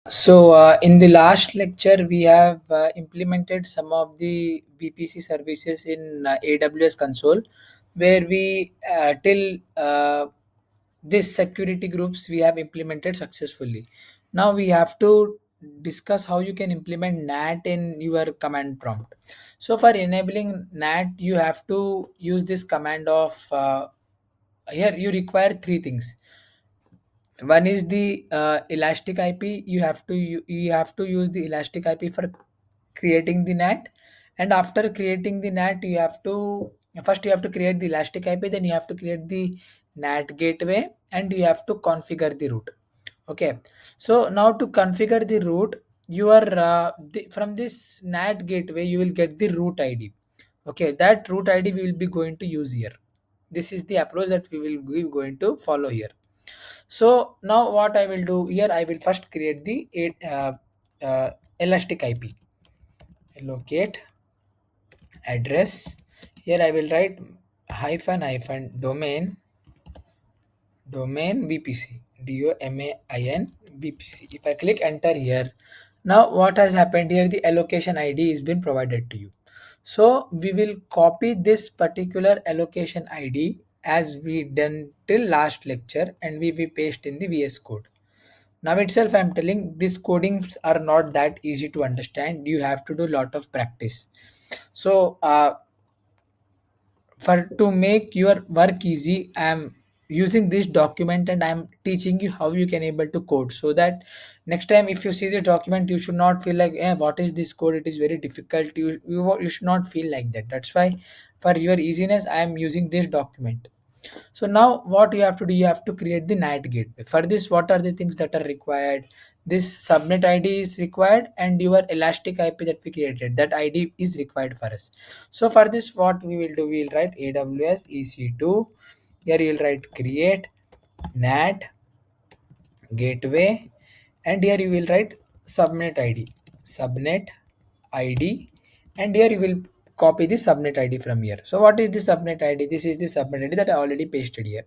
In the last lecture, we have implemented some of the VPC services in AWS console, where we till this security groups we have implemented successfully. Now we have to discuss how you can implement NAT in your command prompt. So for enabling NAT, you have to use this command of here you require three things. One is the elastic ip. You have to use the elastic ip for creating the NAT. And after creating the NAT, you have to first you have to create the elastic ip, then you have to create the NAT gateway, and you have to configure the route. Okay, so now to configure the route, from this NAT gateway you will get the route id. Okay, that route id we will be going to use here. This is the approach that we will be going to follow here. So now what I will do here, I will first create the elastic IP. Locate address. Here I will write hyphen hyphen domain VPC DOMAIN VPC. If I click enter here, now what has happened here, the allocation ID is been provided to you. So we will copy this particular allocation ID as we done till last lecture, and we will paste in the VS Code. Now itself I'm telling these codings are not that easy to understand. You have to do a lot of practice. So for to make your work easy, I'm using this document and I'm teaching you how you can able to code, so that next time if you see this document, you should not feel like, what is this code, it is very difficult. You should not feel like that. That's why for your easiness I am using this document. So now what you have to do, you have to create the NAT gateway. For this, what are the things that are required? This subnet ID is required, and your elastic IP that we created, that ID is required for us. So for this, what we will do, we will write AWS EC2. Here you will write create NAT gateway, and here you will write subnet id, and here you will copy the subnet id from here. So what is the subnet id? This is the subnet id that I already pasted here.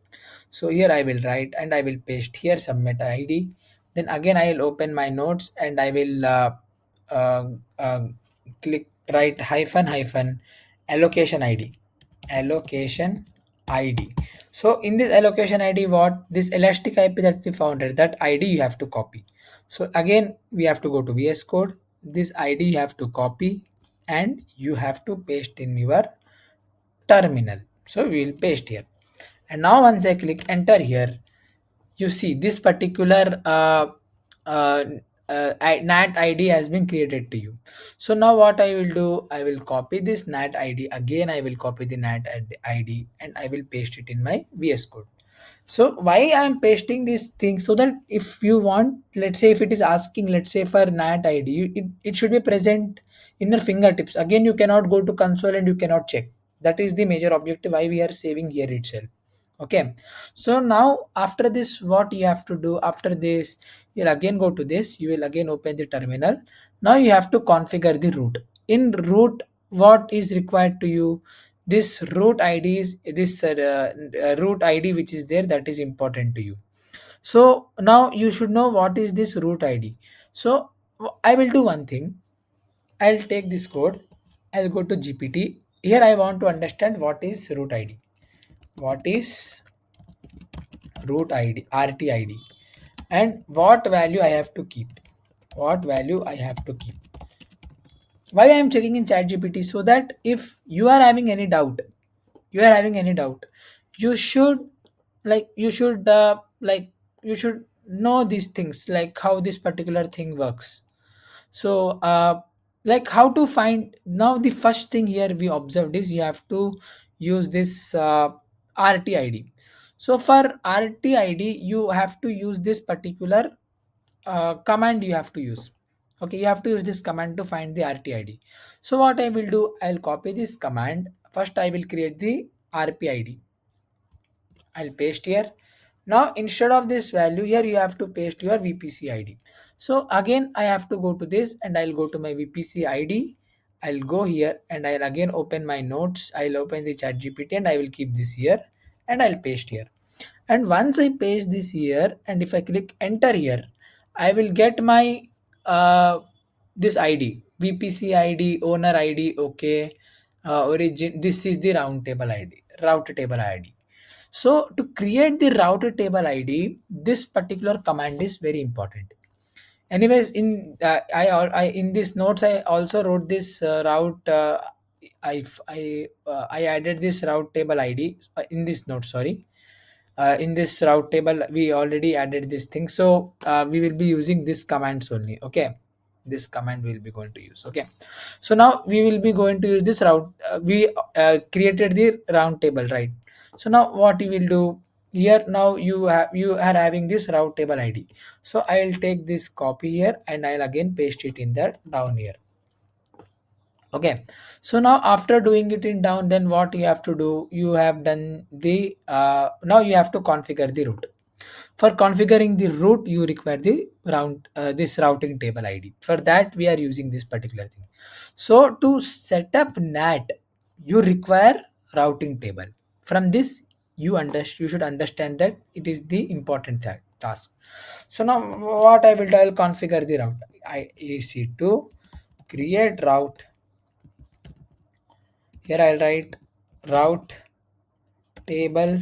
So here I will write and I will paste here subnet id. Then again I will open my notes and I will uh, uh, click write hyphen hyphen allocation id allocation id. So in this allocation id, what this elastic ip that we founded, that id you have to copy. So again we have to go to VS Code. This id you have to copy and you have to paste in your terminal. So we will paste here, and now once I click enter here, you see this particular uh, NAT ID has been created to you. So now what I will do, I will copy this NAT ID. Again I will copy the NAT ID and I will paste it in my VS Code. So why I am pasting this thing, so that if you want, let's say if it is asking, let's say for NAT ID, it should be present in your fingertips. Again, you cannot go to console and you cannot check. That is the major objective why we are saving here itself. Okay. So now after this, what you have to do after this, you'll again go to this, you will again open the terminal. Now you have to configure the root. In root, what is required to you? This root id is this root id which is there, that is important to you. So now you should know what is this root id. So I will do one thing. I'll take this code, I'll go to GPT. Here I want to understand what is root id. What is root id, RTID, and what value I have to keep. What value I have to keep. Why I am checking in ChatGPT? So that if you are having any doubt, you are having any doubt, you should you should you should know these things, like how this particular thing works. So like how to find. Now the first thing here we observed is you have to use this RTID. So for RTID you have to use this particular command you have to use. Okay, you have to use this command to find the RTID. So what I will do, I'll copy this command. First I will create the RPID. I'll paste here. Now instead of this value here, you have to paste your VPC ID. So again I have to go to this and I'll go to my VPC ID. I'll go here and I'll again open my notes. I'll open the chat GPT and I will keep this here and I'll paste here. And once I paste this here, and if I click enter here, I will get my uh, this ID, VPC ID, owner ID, okay, origin. This is the round table ID, route table ID. So to create the route table ID, this particular command is very important. Anyways, in I in this notes I also wrote this route. I added this route table ID in this note. Sorry, in this route table we already added this thing, so we will be using this commands only. Okay, this command we will be going to use. Okay, so now we will be going to use this route. We created the round table, right? So now what you will do here, now you are having this route table ID. So I'll take this copy here and I'll again paste it in there down here. Okay, so now after doing it in down, then what you have to do, you have done the now you have to configure the route. For configuring the route, you require the round this routing table ID. For that we are using this particular thing. So to set up NAT, you require routing table. From this you should understand that it is the important task. So now what I will do, I'll configure the route. I EC2 create route. Here I'll write route table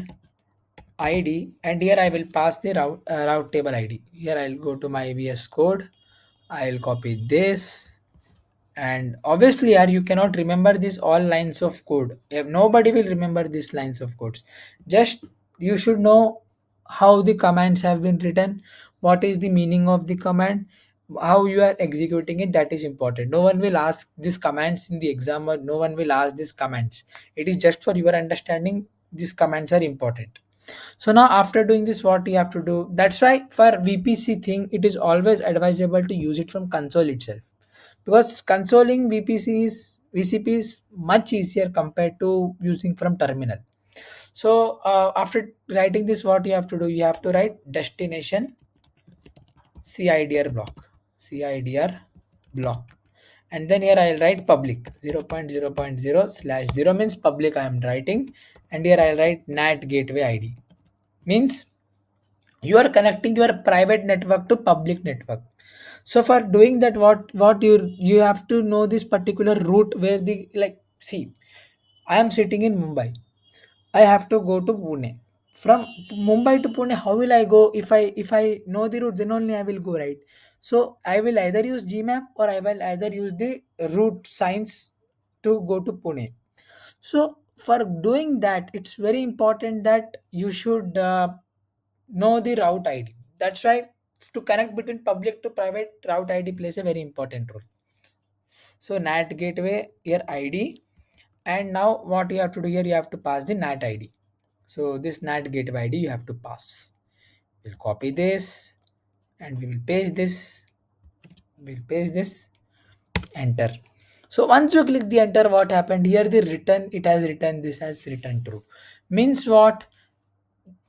ID, and here I will pass the route table ID. Here I'll go to my VS Code. I'll copy this, and obviously here you cannot remember this all lines of code. Nobody will remember these lines of codes. Just you should know how the commands have been written, what is the meaning of the command, how you are executing it. That is important. No one will ask these commands in the exam, or no one will ask these commands. It is just for your understanding. These commands are important. So now after doing this, what you have to do, that's why for VPC thing it is always advisable to use it from console itself, because consoling VCP is much easier compared to using from terminal. So after writing this, what you have to do, you have to write destination CIDR block, CIDR block, and then here I'll write public 0.0.0/0 means public I am writing, and here I'll write NAT gateway ID means you are connecting your private network to public network. So for doing that, what you have to know this particular route where the, like, see, I am sitting in Mumbai. I have to go to Pune. From Mumbai to Pune, how will I go? If I know the route, then only I will go, right? So I will either use Gmap, or I will either use the route signs to go to Pune. So for doing that, it's very important that you should know the route ID. That's why to connect between public to private, route ID plays a very important role. So NAT gateway here ID, and now what you have to do here, you have to pass the NAT ID. So this NAT gateway ID you have to pass. We'll copy this and we will paste this. We'll paste this. Enter. So once you click the enter, what happened here? The return, it has written this has written true. Means what?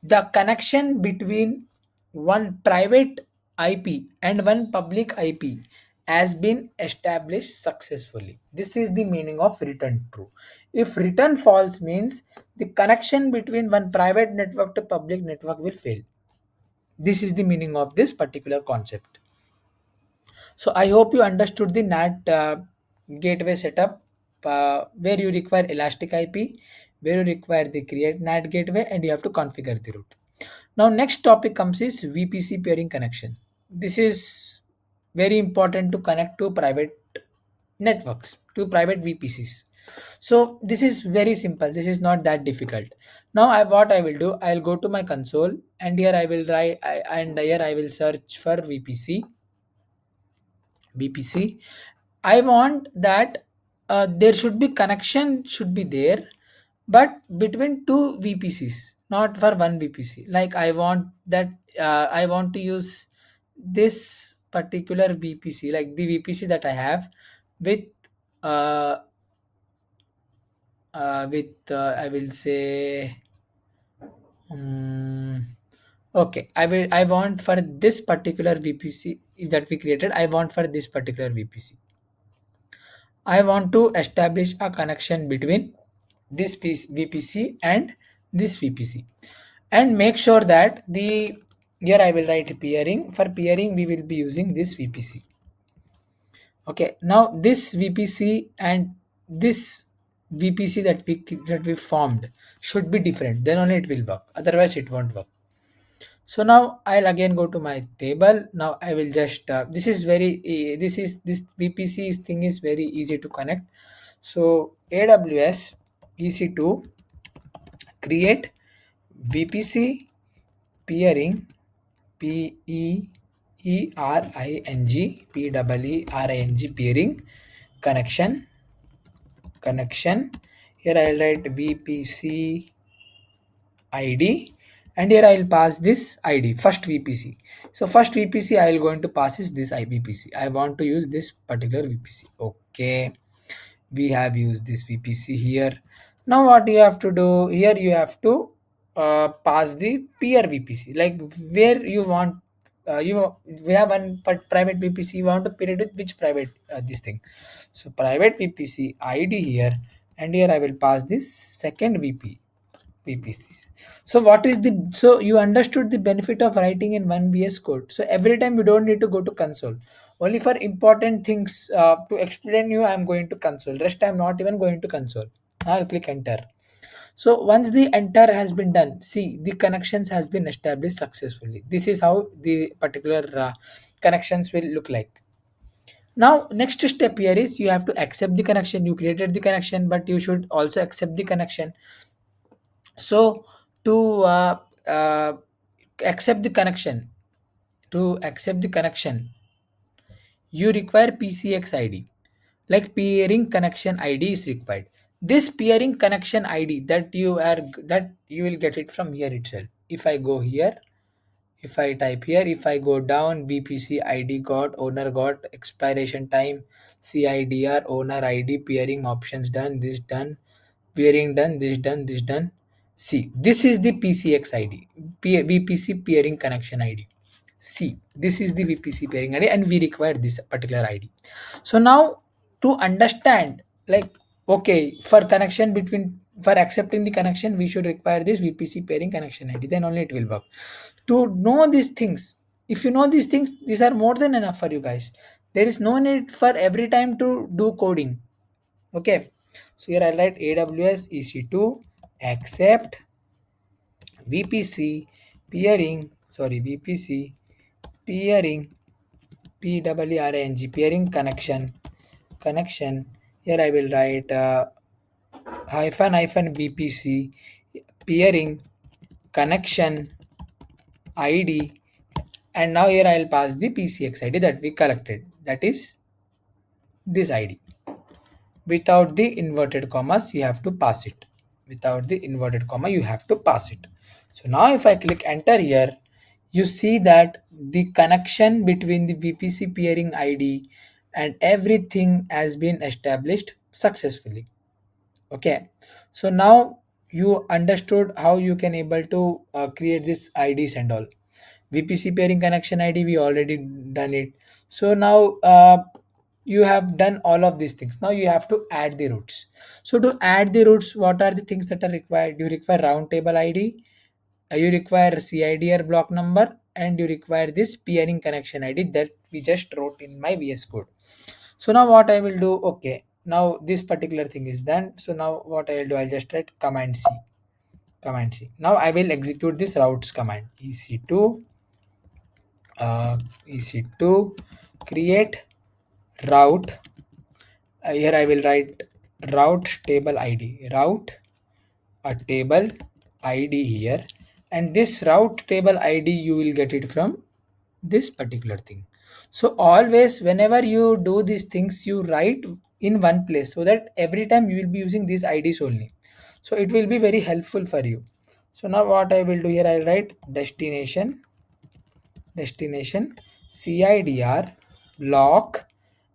The connection between one private IP and one public IP has been established successfully. This is the meaning of return true. If return false means the connection between one private network to public network will fail. This is the meaning of this particular concept. So I hope you understood the NAT gateway setup, where you require elastic IP, where you require the create NAT gateway, and you have to configure the route. Now next topic comes is VPC peering connection. This is very important to connect to private networks, to private VPCs. So this is very simple. This is not that difficult. Now what I will do, I'll go to my console, and here I will write and here I will search for VPC. I want that there should be connection should be there, but between two VPCs, not for one VPC. Like I want that I want to use this particular VPC, like the VPC that I have with uh, I will say um, okay. I want for this particular VPC that we created. I want for this particular VPC. I want to establish a connection between VPC and this VPC, and make sure that the Here I will write peering. For peering, we will be using this VPC. Okay, now this VPC and this VPC that we formed should be different. Then only it will work. Otherwise, it won't work. So now I'll again go to my table. Now I will just this is this VPC thing is very easy to connect. So AWS EC2 create VPC peering PEERING connection. Here I'll write VPC ID, and here I'll pass this ID first VPC. So first VPC I'll going to pass is this IVPC. I want to use this particular VPC. Okay, we have used this VPC here. Now what you have to do here, you have to pass the peer VPC, like where you want we have one private VPC, you want to pair it with which private this thing. So private VPC ID here, and here I will pass this second VPCs. So what is the, so you understood the benefit of writing in one VS Code. So every time you don't need to go to console. Only for important things to explain you, I'm going to console. Rest I'm not even going to console. I'll click enter. So once the enter has been done, see the connections has been established successfully. This is how the particular connections will look like. Now next step here is you have to accept the connection. You created the connection, but you should also accept the connection. So to accept the connection, to accept the connection, you require PCX ID. Like peering connection ID is required. This peering connection ID that you will get it from here itself. If I go here, if I type here, if I go down, VPC ID got, owner got, expiration time, CIDR, owner ID, peering options done, this done, peering done, this done. See, this is the PCX ID, VPC peering connection ID. See, this is the VPC peering ID, and we require this particular ID. So now to understand, like, okay, for connection between, for accepting the connection, we should require this VPC pairing connection ID. Then only it will work. To know these things, if you know these things, these are more than enough for you guys. There is no need for every time to do coding. Okay. So here I write AWS EC2 accept VPC peering, sorry, VPC peering peering connection. Here I will write hyphen VPC peering connection ID, and now here I will pass the PCX ID that we collected, that is this ID. Without the inverted commas, you have to pass it. Without the inverted comma, you have to pass it. So now if I click enter here, you see that the connection between the VPC peering ID and everything has been established successfully. Okay, so now you understood how you can able to create this IDs and all. VPC pairing connection ID, we already done it. So now you have done all of these things. Now you have to add the routes. So to add the routes, what are the things that are required? You require round table ID, you require CIDR block number, and you require this peering connection ID that we just wrote in my VS Code. So now what I will do, okay, now this particular thing is done. So now what I will do, I'll just write command C. Command C. Now I will execute this routes command. EC2 EC2 create route. Here I will write route table ID. Route a table ID here, and this route table ID you will get it from this particular thing. So always whenever you do these things, you write in one place, so that every time you will be using these IDs only. So it will be very helpful for you. So now what I will do here, I'll write destination CIDR block,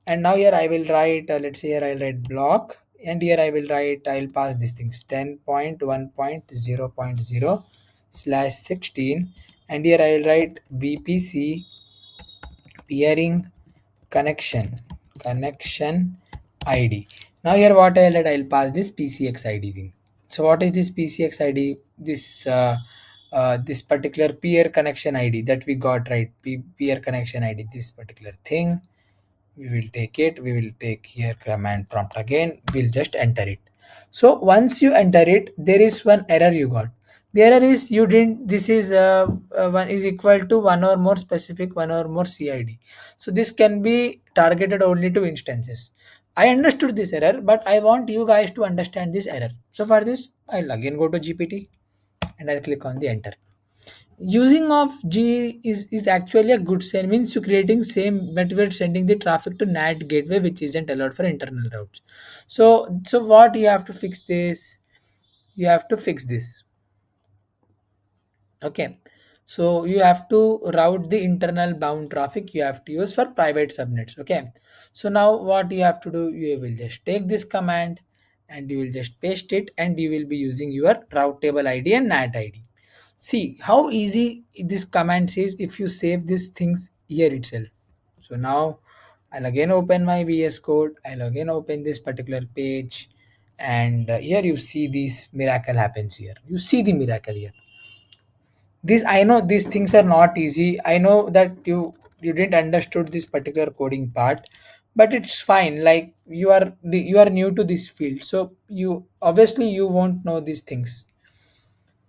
and now here I will write let's say here I'll write block, and here I will write, I'll pass these things 10.1.0.0/16, and here I will write VPC peering connection ID. Now here what I'll pass this PCX ID thing. So what is this PCX ID? This this particular peer connection id that we got, right? Peer connection id, this particular thing, we will take it, we will take here command prompt again, we'll just enter it. So once you enter it, there is one error you got. The error is you didn't, this is one is equal to one or more specific, one or more cid. So this can be targeted only to instances. I understood this error, but I want you guys to understand this error. So for this, I'll again go to gpt and I'll click on the enter. Using of G is actually a good sign, means you creating same but we're sending the traffic to NAT gateway, which isn't allowed for internal routes. So what you have to fix this? You have to fix this. Okay. So you have to route the internal bound traffic you have to use for private subnets. Okay. So now what you have to do, you will just take this command and you will just paste it and you will be using your route table ID and NAT ID. See how easy this command is if you save these things here itself. So now I'll again open my VS Code. I'll again open this particular page, and here you see this miracle happens here. You see the miracle here. This, I know these things are not easy. I know that you didn't understood this particular coding part, but it's fine. Like you are new to this field, so you obviously you won't know these things.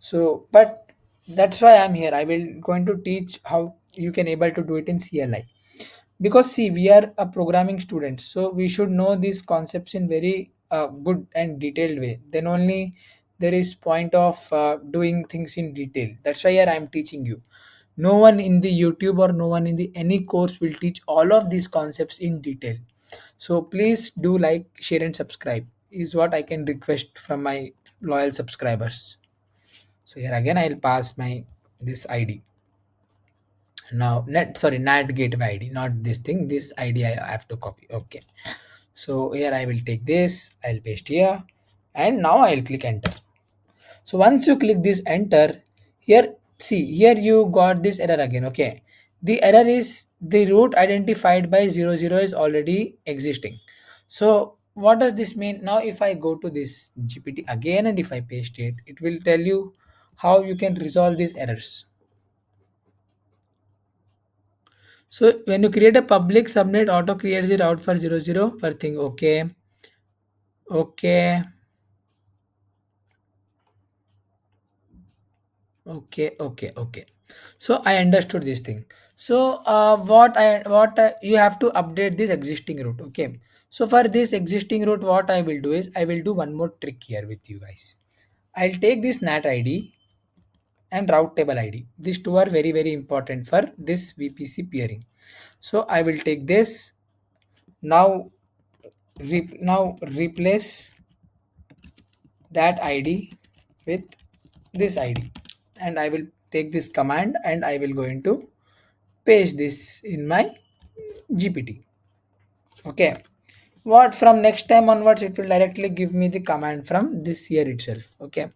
So but that's why I'm here. I will going to teach how you can able to do it in CLI, because see we are a programming student, so we should know these concepts in very good and detailed way. Then only there is point of doing things in detail. That's why here I'm teaching you. No one in the YouTube or no one in the any course will teach all of these concepts in detail. So please do like, share and subscribe is what I can request from my loyal subscribers. So here again I'll pass my this ID. Now net, sorry, NAT gateway ID, not this thing. This ID I have to copy. Okay. So here I will take this, I'll paste here, and now I'll click enter. So once you click this enter, here see here you got this error again. Okay. The error is the route identified by 00 is already existing. So what does this mean? Now if I go to this GPT again and if I paste it, it will tell you how you can resolve these errors. So when you create a public subnet, auto creates the route for 00 for thing. Okay. Okay. Okay. So I understood this thing. So you have to update this existing route. Okay. So for this existing route, what I will do is I will do one more trick here with you guys. I'll take this NAT ID and route table ID. These two are very very important for this VPC peering. So I will take this now. Now replace that id with this id, and I will take this command and I will going to paste this in my gpt. Okay, what from next time onwards it will directly give me the command from this here itself. Okay,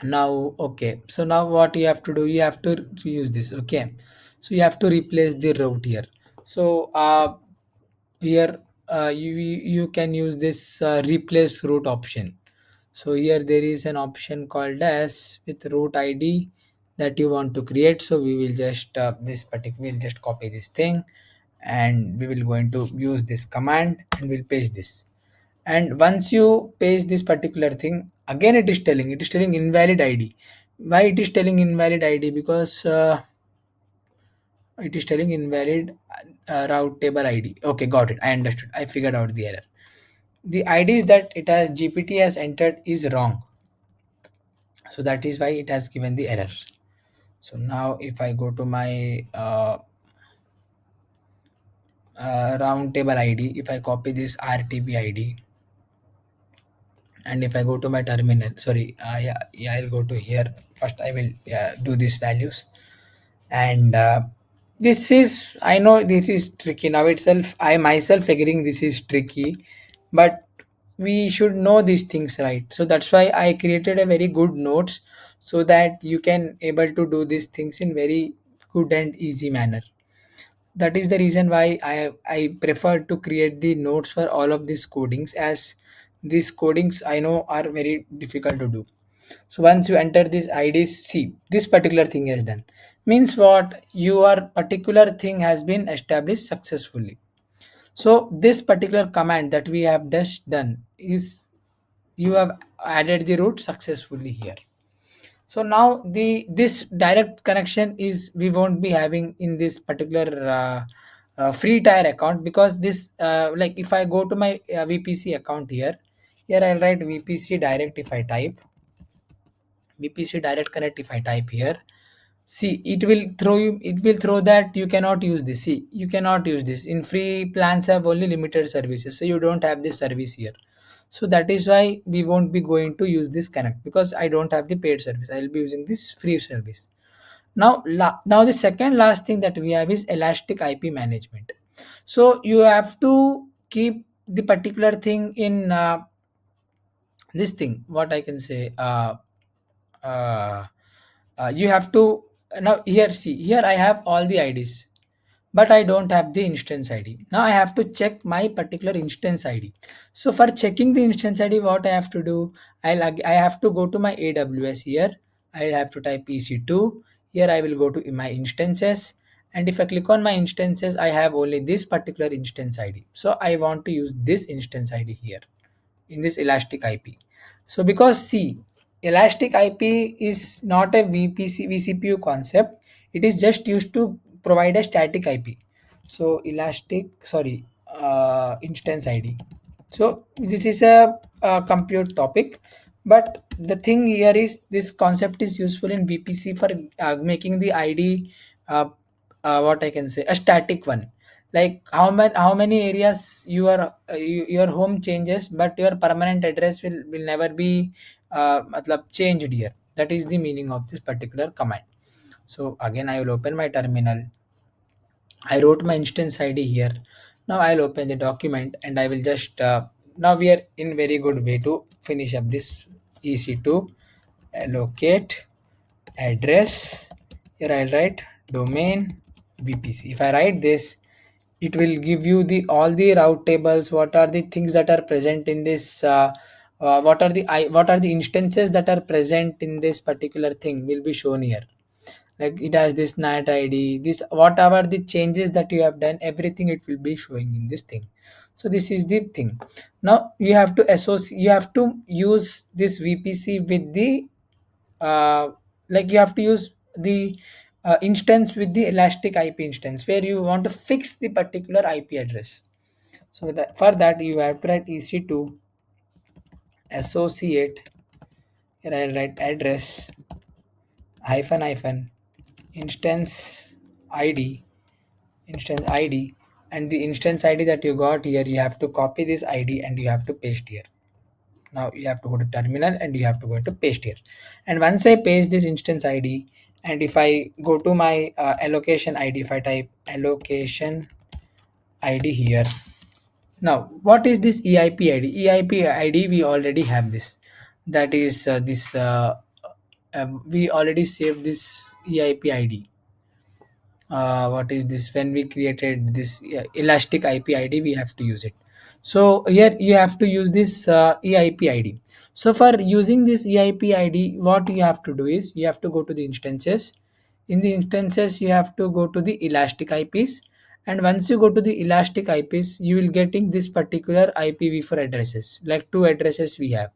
now okay, so now what you have to do, you have to use this. Okay, so you have to replace the route here. So here you can use this replace route option. So here there is an option called as with route id that you want to create. So we will just this particular, we'll just copy this thing and we will going to use this command and we'll paste this. And once you paste this particular thing, again it is telling invalid id. Why it is telling invalid id? Because it is telling invalid route table id. Okay, got it, I understood, I figured out the error. The IDs that it has GPT has entered is wrong. So that is why it has given the error. So now if I go to my round table ID, if I copy this RTB ID and if I go to my terminal, sorry, yeah, I'll go to here. First I will do these values. And this is, I know this is tricky now itself. I myself agreeing this is tricky, but we should know these things, right? So that's why I created a very good notes so that you can able to do these things in very good and easy manner. That is the reason why I prefer to create the notes for all of these codings, as these codings I know are very difficult to do. So once you enter this id, see this particular thing is done. Means what? Your particular thing has been established successfully. So this particular command that we have just done is, you have added the root successfully here. So now the this direct connection is we won't be having in this particular free tier account, because this like if I go to my VPC account here, I'll write VPC direct. If I type VPC direct connect, if I type here, see it will throw you, it will throw that you cannot use this. See, you cannot use this in free plans, have only limited services, so you don't have this service here. So that is why we won't be going to use this connect, because I don't have the paid service, I will be using this free service. Now now the second last thing that we have is elastic IP management. So you have to keep the particular thing in this thing, what I can say, uh, you have to, now here, see here I have all the IDs, but I don't have the instance ID. Now I have to check my particular instance ID. So for checking the instance ID, what I have to do, I have to go to my AWS here. I'll have to type EC2. Here I will go to my instances, and if I click on my instances, I have only this particular instance ID. So I want to use this instance ID here in this elastic IP. So because see, elastic IP is not a VPC vCPU concept, it is just used to provide a static IP. So elastic, sorry, instance ID. So this is a compute topic, but the thing here is this concept is useful in VPC for making the ID, uh, what I can say, a static one. Like how many areas your home changes, but your permanent address will never be matlab changed here. That is the meaning of this particular command. So again I will open my terminal. I wrote my instance ID here. Now I'll open the document and I will just now we are in very good way to finish up this EC2 allocate address. Here I'll write domain VPC. If I write this, it will give you the all the route tables. What are the things that are present in this? What are the instances that are present in this particular thing will be shown here. Like it has this NAT ID, this whatever the changes that you have done, everything it will be showing in this thing. So this is the thing. Now you have to associate, you have to use this VPC with the uh, like you have to use the instance with the elastic IP instance where you want to fix the particular IP address. So that, for that you have to write EC2 associate, here I'll write address hyphen hyphen instance id, instance id, and the instance id that you got here, you have to copy this id and you have to paste here. Now you have to go to terminal and you have to go to paste here. And once I paste this instance id, and if I go to my allocation id, if I type allocation id here, now what is this eip id? Eip id we already have this, that is this we already saved this eip id. What is this? When we created this elastic IP ID, we have to use it. So here you have to use this EIP ID. So for using this EIP ID, what you have to do is you have to go to the instances. In the instances, you have to go to the elastic IPs. And once you go to the elastic IPs, you will getting this particular IPv4 addresses, like two addresses we have.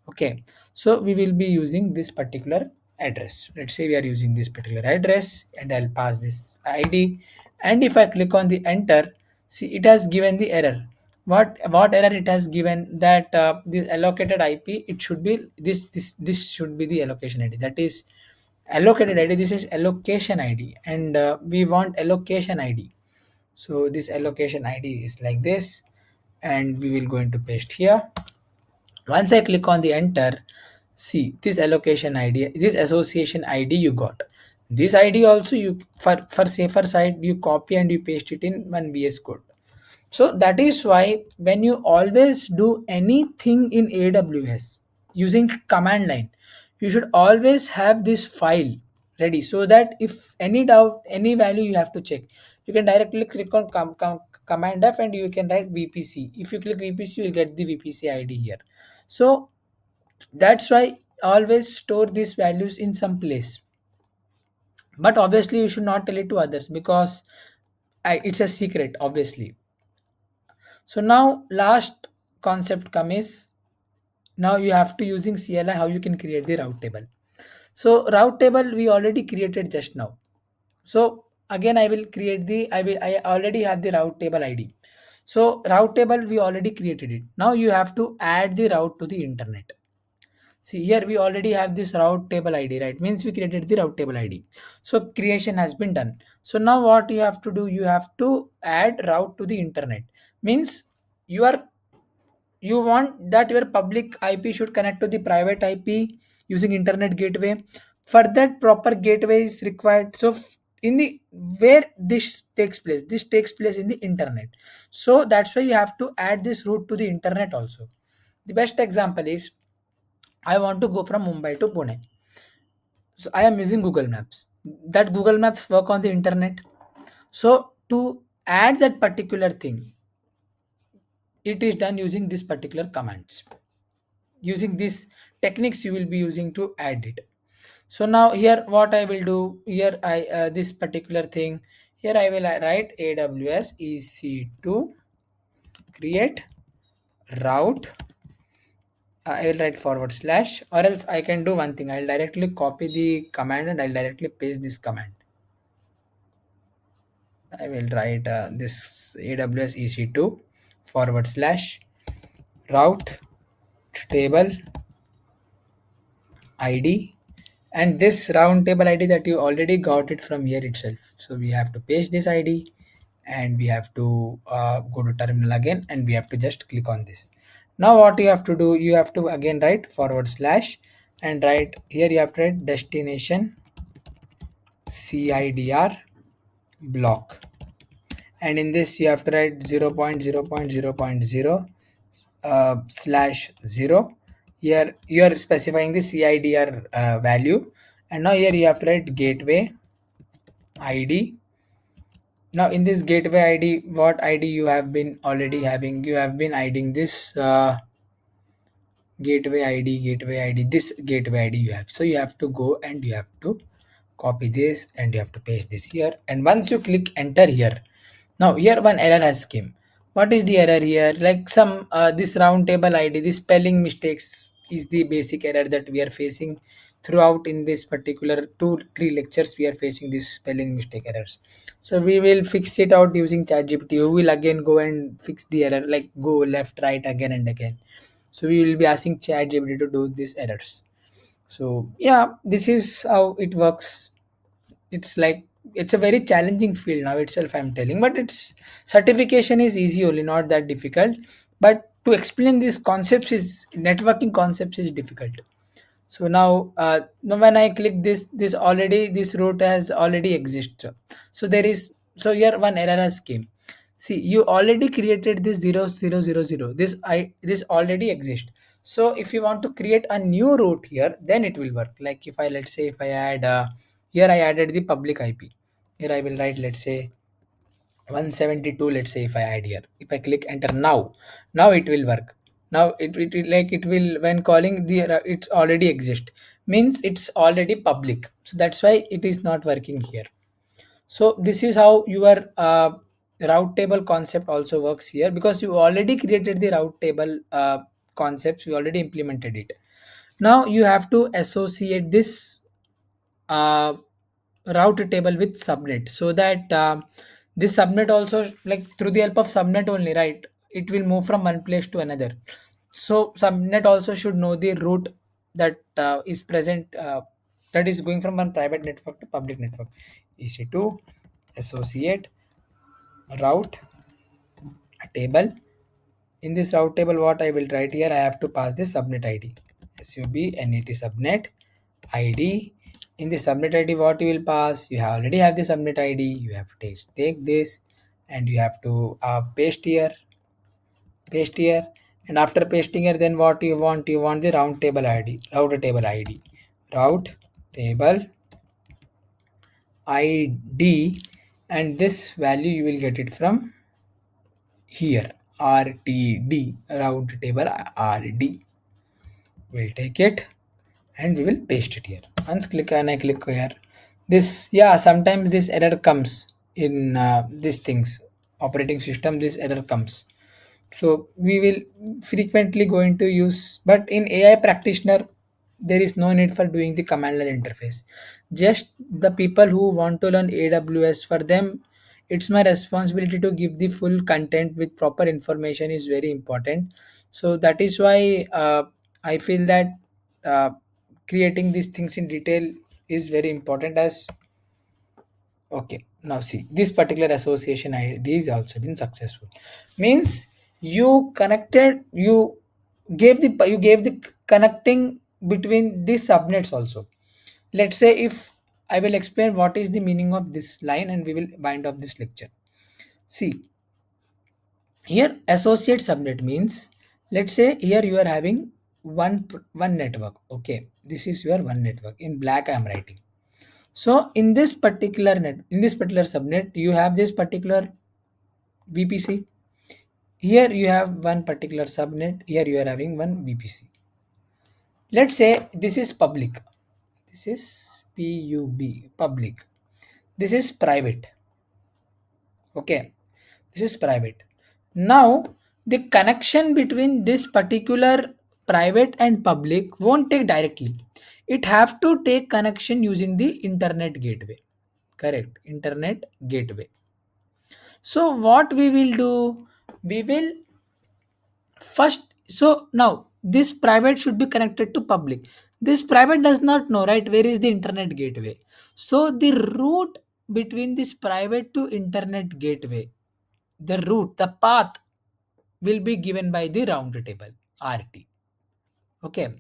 Okay, so we will be using this particular address. Let's say we are using this particular address and I'll pass this ID, and if I click on the enter, see it has given the error. What error it has given? That this allocated IP, it should be this should be the allocation ID, that is allocated ID, this is allocation ID, and we want allocation ID. So this allocation ID is like this, and we will going to paste here. Once I click on the enter, see this allocation ID, this association ID you got. This ID also you, for safer side, you copy and you paste it in one VS Code. So that is why when you always do anything in AWS using command line, you should always have this file ready, so that if any doubt, any value you have to check, you can directly click on command F and you can write VPC. If you click VPC, you will get the VPC ID here. So that's why always store these values in some place, but obviously you should not tell it to others because it's a secret obviously. So now last concept come is, now you have to using CLI how you can create the route table. So route table we already created just now. So again I will create the, I already have the route table ID. So route table we already created it. Now you have to add the route to the internet. See here we already have this route table ID, right? Means we created the route table ID. So creation has been done. So now what you have to do, you have to add route to the internet. Means you are, you want that your public IP should connect to the private IP using internet gateway. For that proper gateway is required. So in the, where this takes place in the internet. So that's why you have to add this route to the internet also. The best example is, I want to go from Mumbai to Pune. So I am using Google Maps. That Google Maps work on the internet. So to add that particular thing, it is done using this particular commands. Using these techniques you will be using to add it. So now here what I will do, here I this particular thing, here I will write AWS EC2 create route. I will write forward slash, or else I can do one thing, I'll directly copy the command and I'll directly paste this command. I will write this AWS EC2 forward slash route table ID, and this round table ID that you already got it from here itself. So we have to paste this ID and we have to go to terminal again and we have to just click on this. Now what you have to do, you have to again write forward slash and write here, you have to write destination CIDR block, and in this you have to write 0.0.0.0 slash 0. Here you are specifying the CIDR value, and now here you have to write gateway ID. Now in this gateway ID, what ID you have been already having, you have been IDing this gateway ID, this gateway ID you have. So you have to go and you have to copy this and you have to paste this here, and once you click enter here, now here one error has came. What is the error here? Like some this round table ID, this spelling mistakes is the basic error that we are facing throughout in this particular 2-3 lectures. We are facing these spelling mistake errors. So we will fix it out using ChatGPT. You will again go and fix the error, like go left, right again and again. So we will be asking ChatGPT to do these errors. So yeah, this is how it works. It's like, it's a very challenging field now itself, I'm telling, but it's certification is easy only, not that difficult. But to explain these concepts is, networking concepts is difficult. So now when I click this already, this route has already exists. So there is, so here one error has came. See, you already created this 0000, this already exists. So if you want to create a new route here, then it will work. Like if I, let's say if I add here I added the public IP. Here I will write, let's say 172, let's say if I add here, if I click enter now it will work. Now it will, when calling the it's already exist, means it's already public, so that's why it is not working here. So this is how your route table concept also works here, because you already created the route table concepts, we already implemented it. Now you have to associate this uh, route table with subnet, so that this subnet also, like through the help of subnet only, right, it will move from one place to another. So subnet also should know the route that is present, that is going from one private network to public network. EC2 associate route table. In this route table, what I will write here, I have to pass the subnet ID, subnet subnet ID. In the subnet ID, what you will pass, you have already have the subnet ID, you have to take this and you have to paste here, and after pasting here, then what you want the round table ID, route table ID, route table ID, and this value you will get it from here, RTD, route table RD. We'll take it and we will paste it here. Once click and I click here, this, yeah, sometimes this error comes in these things, operating system, this error comes. So we will frequently going to use, but in AI practitioner there is no need for doing the command line interface. Just the people who want to learn AWS, for them it's my responsibility to give the full content with proper information is very important. So that is why I feel that uh, creating these things in detail is very important. As okay, now see, this particular association ID is also been successful. Means you connected, you gave the connecting between these subnets also. Let's say if I will explain what is the meaning of this line and we will wind up this lecture. See, here associate subnet means, let's say here you are having one network. Okay, this is your one network. In black I am writing. So in this particular net, in this particular subnet, you have this particular VPC. Here you have one particular subnet. Here you are having one VPC. Let's say this is public. This is PUB, public. This is private. Okay, this is private. Now the connection between this particular private and public won't take directly. It have to take connection using the internet gateway. Correct, internet gateway. So what we will do, we will first, so now this private should be connected to public. This private does not know, right, where is the internet gateway. So the route between this private to internet gateway, the route, the path will be given by the round table RT. Okay.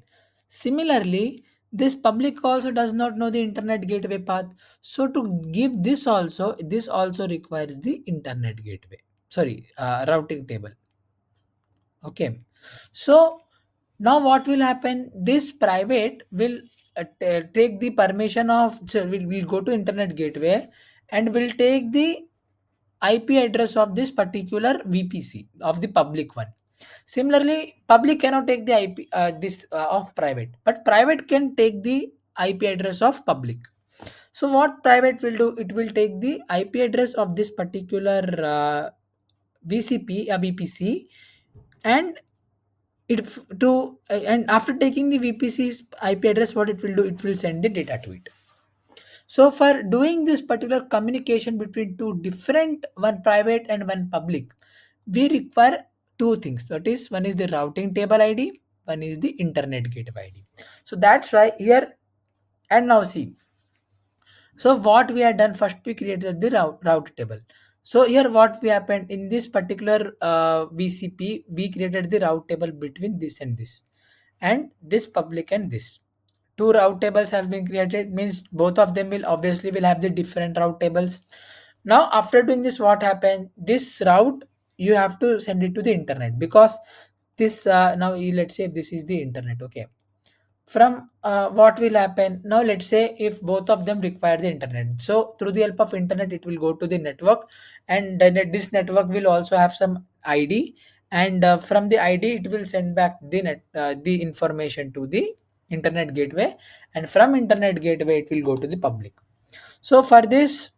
Similarly, this public also does not know the internet gateway path. So to give this also requires the internet gateway. Sorry, routing table. Okay. So now what will happen? This private will take the permission of, so will go to internet gateway and will take the IP address of this particular VPC of the public one. Similarly, public cannot take the IP this of private, but private can take the IP address of public. So what private will do? It will take the IP address of this particular VPC, and and after taking the VPC's IP address, what it will do? It will send the data to it. So for doing this particular communication between two different, one private and one public, we require two things. That is, one is the routing table ID, one is the internet gateway ID. So that's why here, and now see. So what we had done, first we created the route table. So here what we happened in this particular VCP, we created the route table between this and this public and this. Two route tables have been created, means both of them will obviously will have the different route tables. Now after doing this, what happened? This route you have to send it to the internet, because this now let's say this is the internet. Okay, from what will happen now, let's say if both of them require the internet, so through the help of internet it will go to the network, and then this network will also have some ID, and from the ID it will send back the information to the internet gateway, and from internet gateway it will go to the public. So for this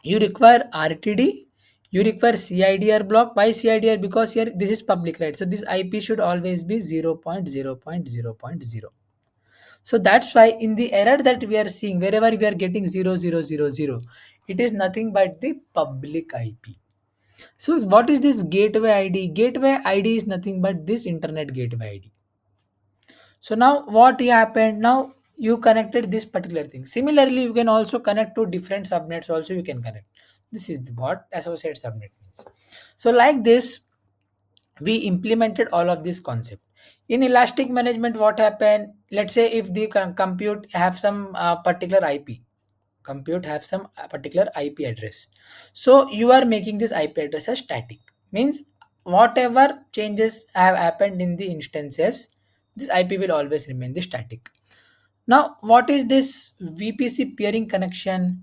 you require RTD, you require CIDR block. Why CIDR? Because here this is public, right? So this IP should always be 0.0.0.0. So that's why in the error that we are seeing, wherever we are getting 0000, it is nothing but the public IP. So what is this gateway ID? Gateway ID is nothing but this internet gateway ID. So now what happened? Now you connected this particular thing. Similarly, you can also connect to different subnets also you can connect. This is what associate subnet means. So like this, we implemented all of this concept in elastic management. What happened, let's say if the compute have some particular IP address, so you are making this IP address as static, means whatever changes have happened in the instances, this IP will always remain the static. Now what is this VPC peering connection?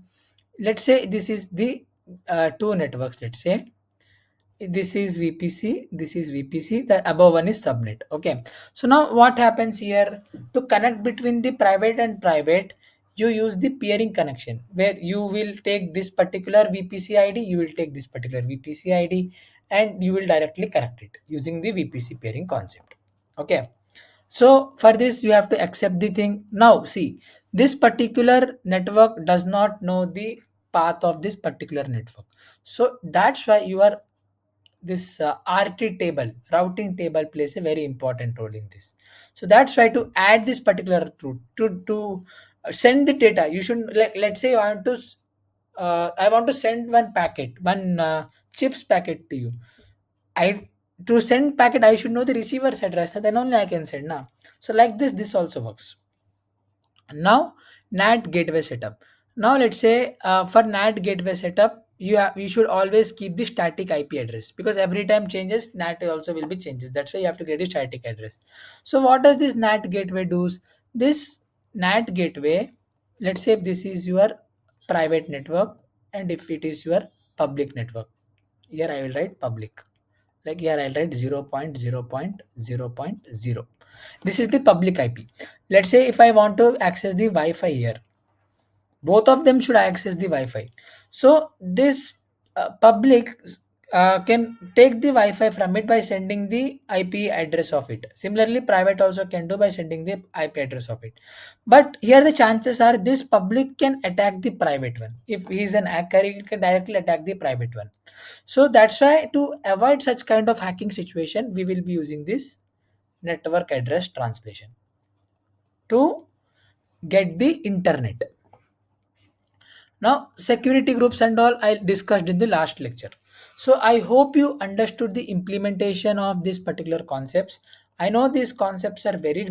Let's say this is the two networks, let's say, this is VPC, this is VPC, the above one is subnet. Okay, so now what happens here, to connect between the private and private, you use the peering connection, where you will take this particular VPC ID, you will take this particular VPC ID, and you will directly connect it using the VPC peering concept. Okay, so for this you have to accept the thing. Now see, this particular network does not know the path of this particular network, so that's why you are this RT table, routing table plays a very important role in this. So that's why to add this particular route to send the data, you should let's say I want to send one packet, one chips packet to you. I To send packet I should know the receiver's address, then only I can send now. So like this also works. Now NAT gateway setup. Now let's say for NAT gateway setup, you should always keep the static IP address, because every time changes NAT also will be changes. That's why you have to create a static address. So what does this NAT gateway does? This NAT gateway, let's say if this is your private network and if it is your public network, here I will write public. Like here I'll write 0.0.0.0. This is the public IP. Let's say if I want to access the Wi-Fi here, both of them should access the Wi-Fi. So this public can take the Wi-Fi from it by sending the IP address of it. Similarly, private also can do by sending the IP address of it. But here the chances are this public can attack the private one. If he is an hacker, he can directly attack the private one. So that's why to avoid such kind of hacking situation, we will be using this network address translation to get the internet. Now, security groups and all I discussed in the last lecture. So I hope you understood the implementation of these particular concepts. I know these concepts are very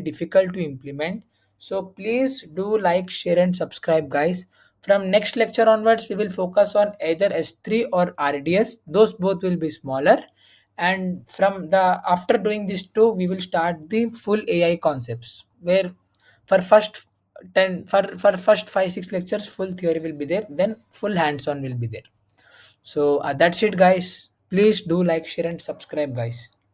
difficult to implement. So please do like, share, and subscribe, guys. From next lecture onwards, we will focus on either S3 or RDS. Those both will be smaller. And from the after doing these two, we will start the full AI concepts, where for first 10 for first 5 6 lectures full theory will be there, then full hands on will be there. So that's it, guys. Please do like, share, and subscribe, guys.